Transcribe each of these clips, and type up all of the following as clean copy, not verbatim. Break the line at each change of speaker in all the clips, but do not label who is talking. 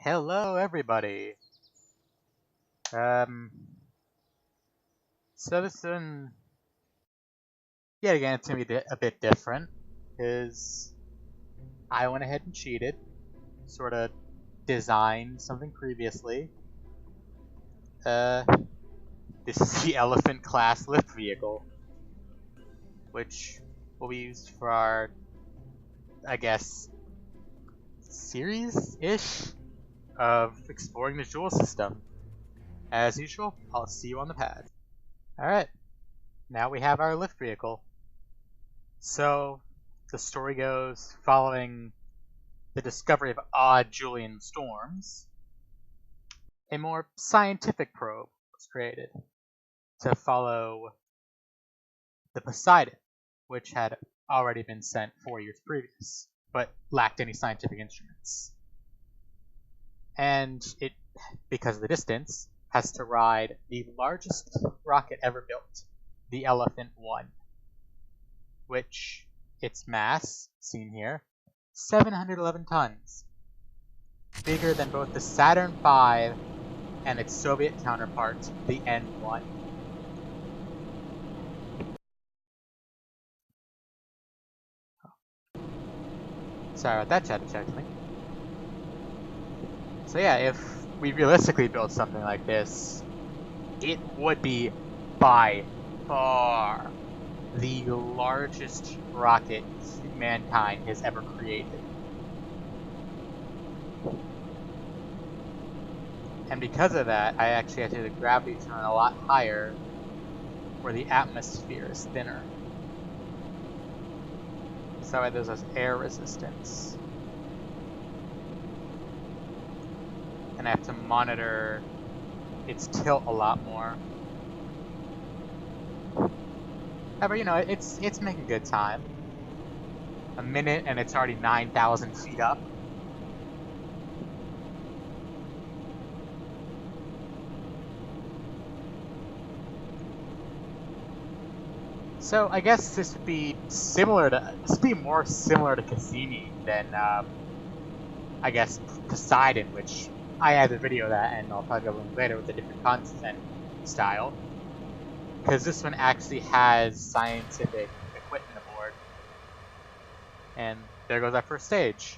Hello, everybody. Um, so this one, yet again, it's gonna be a bit different, because I went ahead and cheated, sort of designed something previously. Uh, this is the Elephant class lift vehicle, which will be used for our, I guess, series-ish of exploring the Jool system. As usual, I'll see you on the pad. Alright, now we have our lift vehicle. So, the story goes, following the discovery of odd Julian storms, a more scientific probe was created to follow the Poseidon, which had already been sent 4 years previous, but lacked any scientific instruments. And it, because of the distance, has to ride the largest rocket ever built, the Elephant 1, which its mass, seen here, 711 tons, bigger than both the Saturn V and its Soviet counterpart, the N1. Sorry about that, chat me. So yeah, if we realistically build something like this, it would be by far the largest rocket mankind has ever created. And because of that, I actually had to do the gravity turn a lot higher, where the atmosphere is thinner. So that way there's this air resistance. And I have to monitor its tilt a lot more. However, you know, it's making good time. A minute and it's already 9,000 feet up. So I guess this would be more similar to Cassini than I guess Poseidon, which I have a video of that, and I'll probably go link later with a different content style. Because this one actually has scientific equipment aboard. And there goes our first stage.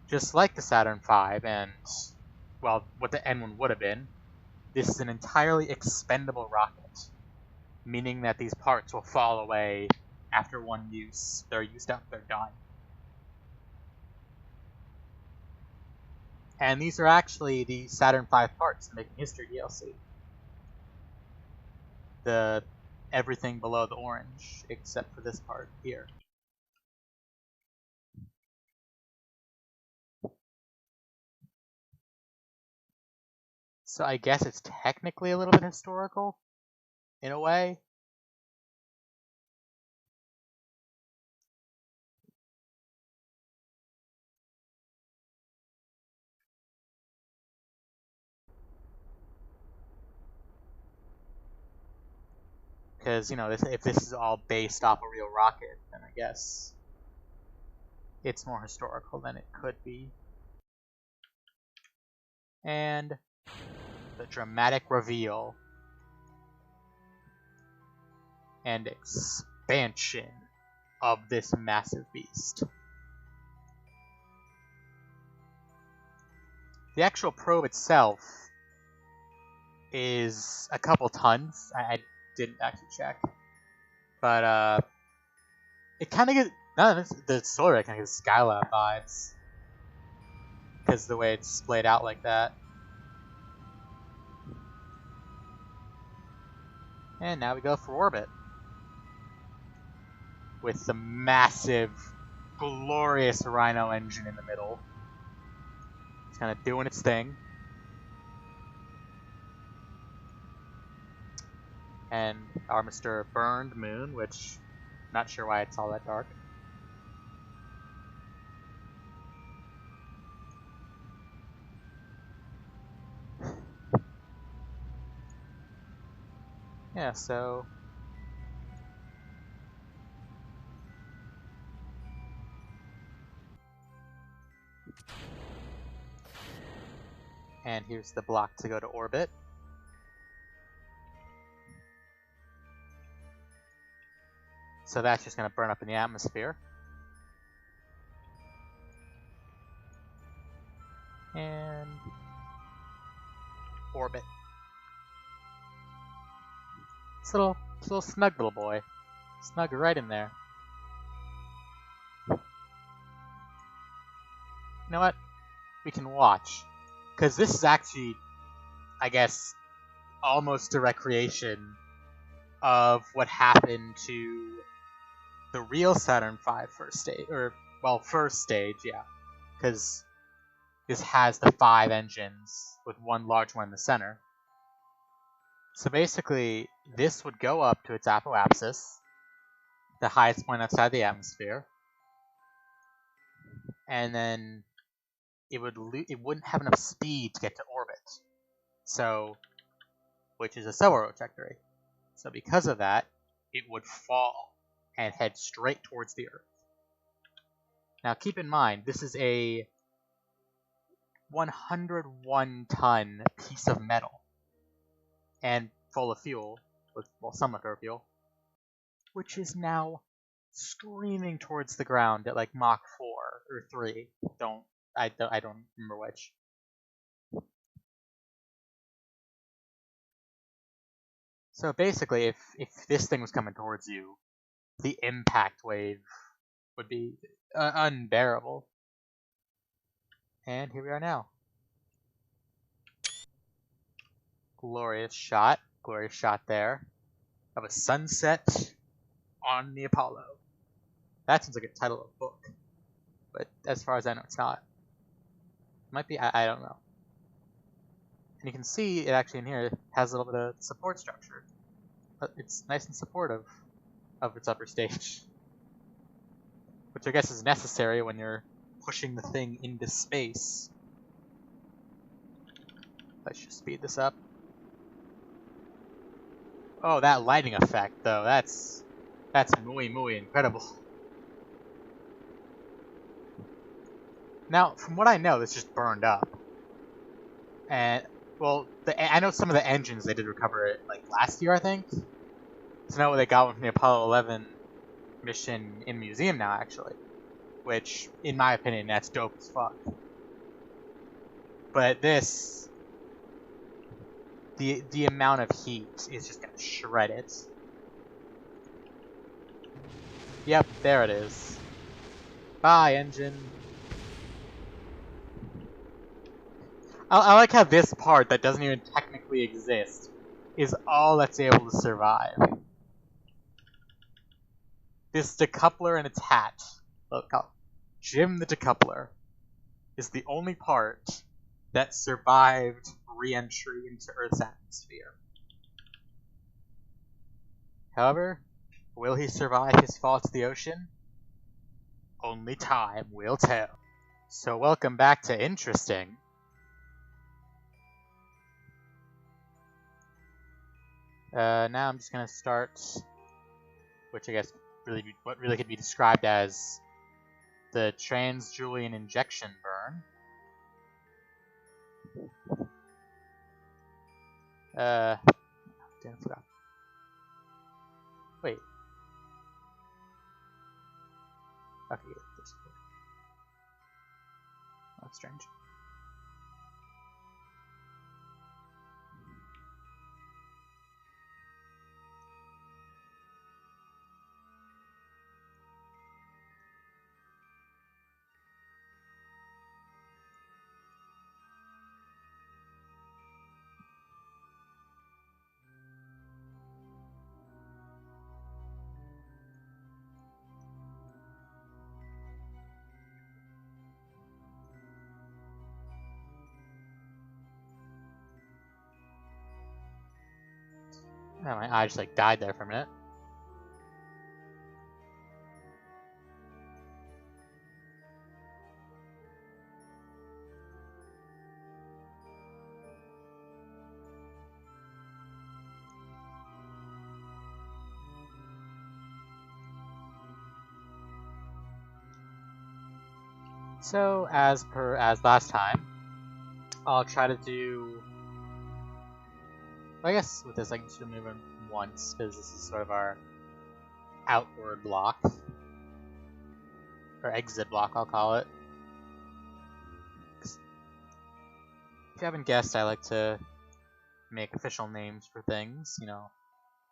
Just like the Saturn V and, well, what the N1 would have been, this is an entirely expendable rocket. Meaning that these parts will fall away after one use. They're used up, they're done. And these are actually the Saturn V parts making history DLC. The everything below the orange, except for this part here. So I guess it's technically a little bit historical, in a way. Because, you know, if this is all based off a real rocket, then I guess it's more historical than it could be. And the dramatic reveal and expansion of this massive beast. The actual probe itself is a couple tons. I didn't actually check. But, it kind of gives, the solar kind of gives Skylab vibes. Because the way it's splayed out like that. And now we go for orbit. With the massive, glorious Rhino engine in the middle. It's kind of doing its thing. And our Mr. Burned Moon, which, not sure why it's all that dark. Yeah, so And here's the block to go to orbit. So that's just going to burn up in the atmosphere. And orbit. This little snug little boy. Snug right in there. You know what? We can watch. Because this is actually, I guess, almost a recreation of what happened to the real Saturn V first stage. Or, well, first stage, yeah. Because this has the 5 engines with one large one in the center. So basically, this would go up to its apoapsis, the highest point outside the atmosphere, and then it wouldn't have enough speed to get to orbit, so which is a suborbital trajectory. So because of that, it would fall and head straight towards the Earth. Now keep in mind, this is a 101-ton piece of metal and full of fuel, with some leftover fuel, which is now screaming towards the ground at like Mach 4 or 3. I don't remember which. So basically, if this thing was coming towards you, the impact wave would be unbearable. And here we are now. Glorious shot there of a sunset on the Apollo. That sounds like a title of a book, but as far as I know, it's not. Might be, I don't know. And you can see it actually in here has a little bit of support structure, but it's nice and supportive of its upper stage, which I guess is necessary when you're pushing the thing into space. Let's just speed this up. Oh, that lighting effect, though, that's muy incredible. Now, from what I know, this just burned up. And, well, I know some of the engines they did recover it, like, last year, I think. So now what they got from the Apollo 11 mission in museum now, actually. Which, in my opinion, that's dope as fuck. But this, the amount of heat is just gonna shred it. Yep, there it is. Bye, engine. I like how this part that doesn't even technically exist is all that's able to survive. This decoupler and its hat, Jim the decoupler, is the only part that survived re-entry into Earth's atmosphere. However, will he survive his fall to the ocean? Only time will tell. So welcome back to Interesting. Now I'm just gonna start, which I guess what really could be described as the trans-Julian injection burn. Damn, I forgot. Wait. Okay, that's strange. Oh, my eye just like died there for a minute. So, as last time, I'll try to do... I guess with this I can just move him once, because this is sort of our outward block. Or exit block, I'll call it. If you haven't guessed, I like to make official names for things, you know,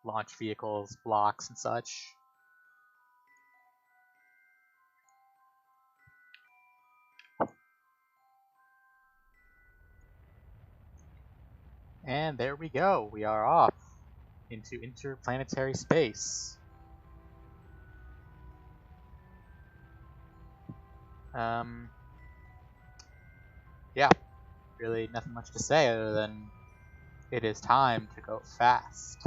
launch vehicles, blocks, and such. And there we go, we are off into interplanetary space. Yeah, really nothing much to say other than it is time to go fast.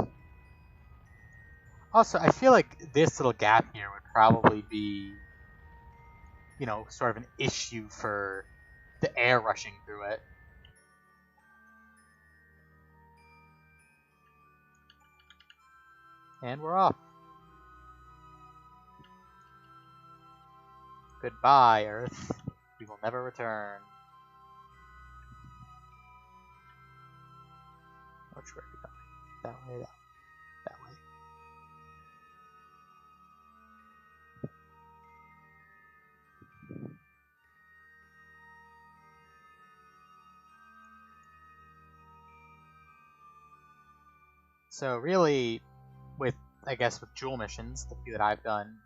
Also, I feel like this little gap here would probably be, you know, sort of an issue for the air rushing through it. And we're off. Goodbye, Earth. We will never return. Which way are we going? That way, that way. So really, I guess with Jool missions, the few that I've done,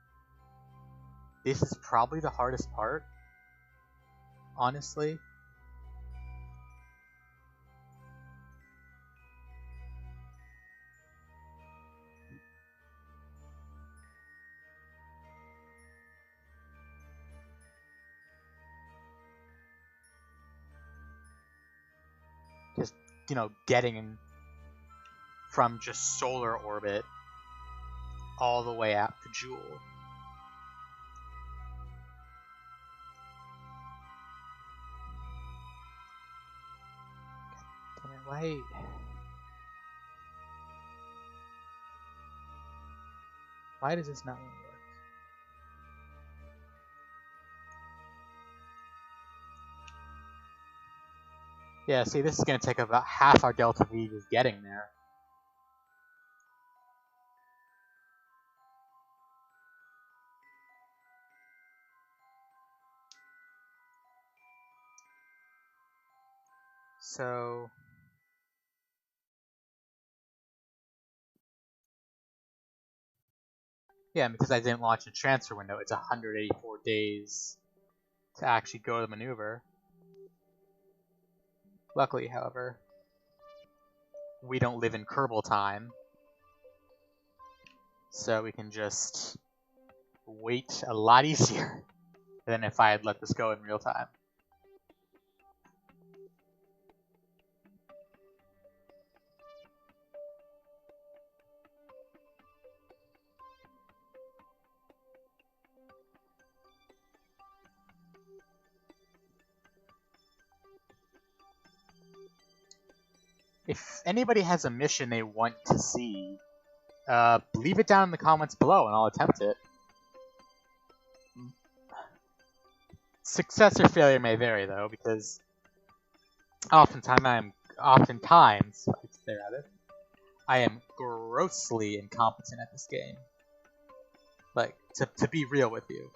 this is probably the hardest part, honestly. Just, you know, getting from just solar orbit all the way out to Jool. Wait. Why does this not work? Yeah, see, this is going to take about half our Delta V just getting there. So... yeah, because I didn't launch a transfer window, it's 184 days to actually go to the maneuver. Luckily, however, we don't live in Kerbal time, so we can just wait a lot easier than if I had let this go in real time. If anybody has a mission they want to see, leave it down in the comments below and I'll attempt it. Success or failure may vary though, because oftentimes I am grossly incompetent at this game. Like, to be real with you.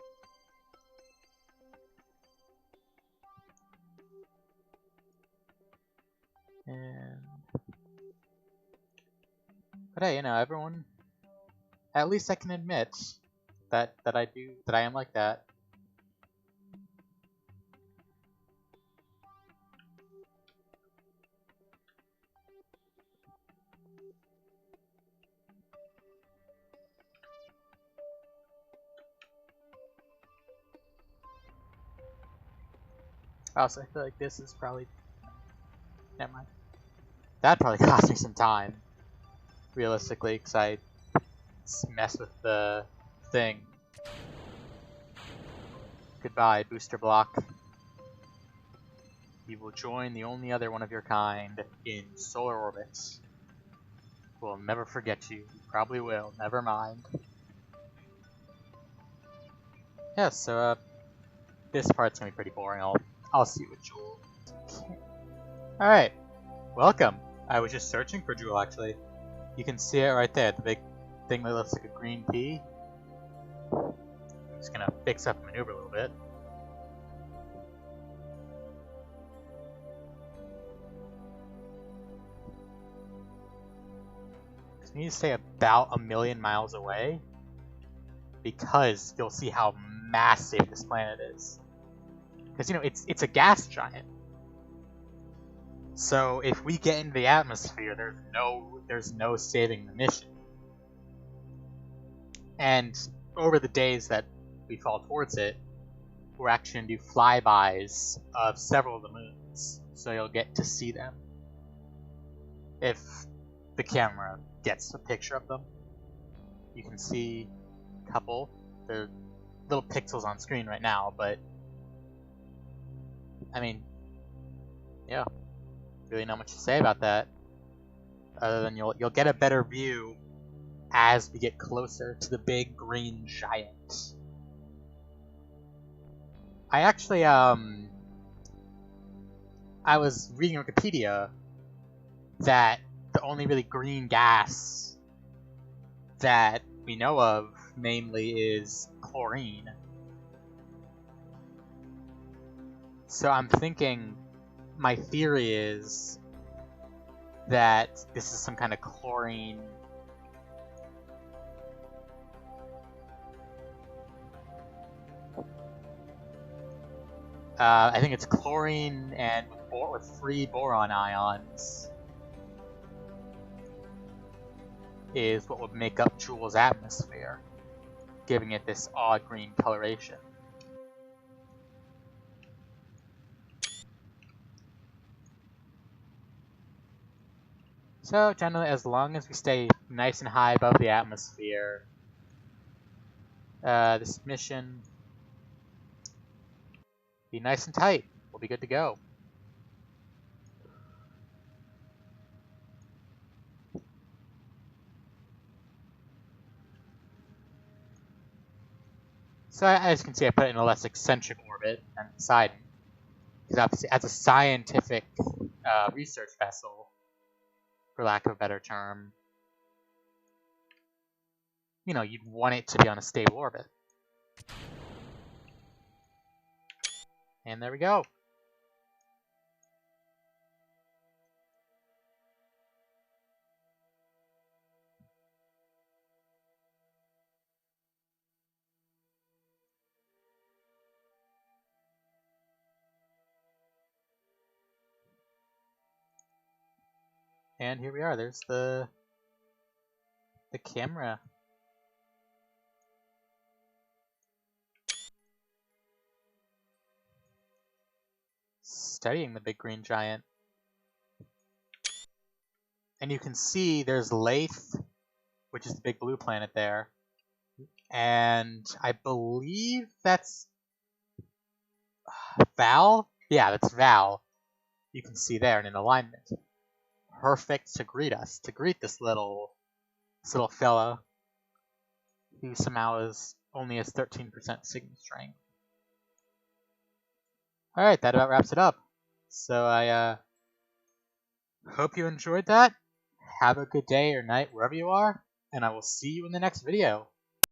But hey, you know, everyone, at least I can admit that I am like that. Also, I feel like this is probably... never mind. That'd probably cost me some time, realistically, because I mess with the thing. Goodbye, booster block. You will join the only other one of your kind in solar orbit. We'll never forget you. You probably will. Never mind. Yeah, so, this part's gonna be pretty boring. I'll see you with Jool. Alright, welcome. I was just searching for Jool, actually. You can see it right there, the big thing that looks like a green pea. I'm just gonna fix up the maneuver a little bit. We need to stay about 1,000,000 miles away, because you'll see how massive this planet is. Because, you know, it's a gas giant. So if we get into the atmosphere, there's no saving the mission. And over the days that we fall towards it, we're actually going to do flybys of several of the moons, so you'll get to see them. If the camera gets a picture of them, you can see a couple. They're little pixels on screen right now, but I mean, yeah, really not much to say about that, other than you'll get a better view as we get closer to the big green giant. I actually I was reading Wikipedia that the only really green gas that we know of mainly is chlorine. So I'm thinking, my theory is that this is some kind of chlorine. I think it's chlorine and with free boron ions is what would make up Jool's atmosphere, giving it this odd green coloration. So generally, as long as we stay nice and high above the atmosphere, this mission be nice and tight. We'll be good to go. So as you can see, I put it in a less eccentric orbit than Poseidon, because obviously, as a scientific research vessel, for lack of a better term, you know, you'd want it to be on a stable orbit. And there we go. And here we are. There's the camera. Studying the big green giant. And you can see there's Lathe, which is the big blue planet there. And I believe that's Val? Yeah, that's Val. You can see there in alignment. Perfect to greet us, to greet this little fella who somehow is only has 13% signal strength. Alright, that about wraps it up. So I hope you enjoyed that. Have a good day or night wherever you are, and I will see you in the next video.